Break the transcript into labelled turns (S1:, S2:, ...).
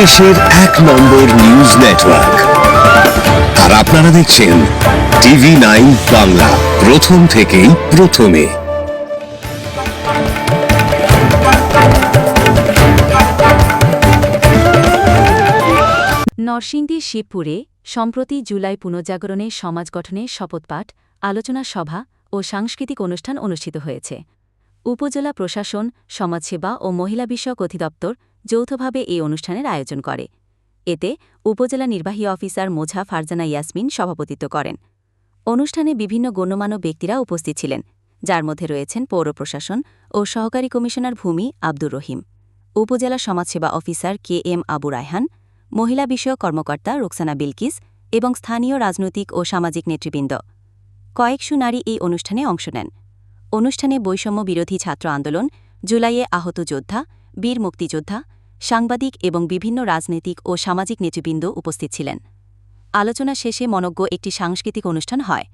S1: দেশের এক নম্বর news network. আর আপনারা দেখছেন TV9 বাংলা, প্রথম থেকেই প্রথমে।
S2: নরসিংদীর শিবপুরে সম্প্রতি জুলাই পুনর্জাগরণে সমাজ গঠনের শপথপাঠ, আলোচনা সভা ও সাংস্কৃতিক অনুষ্ঠান অনুষ্ঠিত হয়েছে। উপজেলা প্রশাসন, সমাজসেবা ও মহিলা বিষয়ক অধিদপ্তর যৌথভাবে এই অনুষ্ঠানের আয়োজন করে। এতে উপজেলা নির্বাহী অফিসার মোঝা ফারজানা ইয়াসমিন সভাপতিত্ব করেন। অনুষ্ঠানে বিভিন্ন গণ্যমান্য ব্যক্তিরা উপস্থিত ছিলেন, যার মধ্যে রয়েছেন পৌর প্রশাসন ও সহকারী কমিশনার ভূমি আব্দুর রহিম, উপজেলা সমাজসেবা অফিসার KM আবু রায়হান, মহিলা বিষয়ক কর্মকর্তা রোকসানা বিলকিস এবং স্থানীয় রাজনৈতিক ও সামাজিক নেতৃবৃন্দ। কয়েকশো নারী এই অনুষ্ঠানে অংশ নেন। অনুষ্ঠানে বৈষম্য বিরোধী ছাত্র আন্দোলন, জুলাইয়ে আহত যোদ্ধা, বীর মুক্তিযোদ্ধা, সাংবাদিক এবং বিভিন্ন রাজনৈতিক ও সামাজিক নেতৃবৃন্দ উপস্থিত ছিলেন। আলোচনা শেষে মনোজ্ঞ একটি সাংস্কৃতিক অনুষ্ঠান হয়।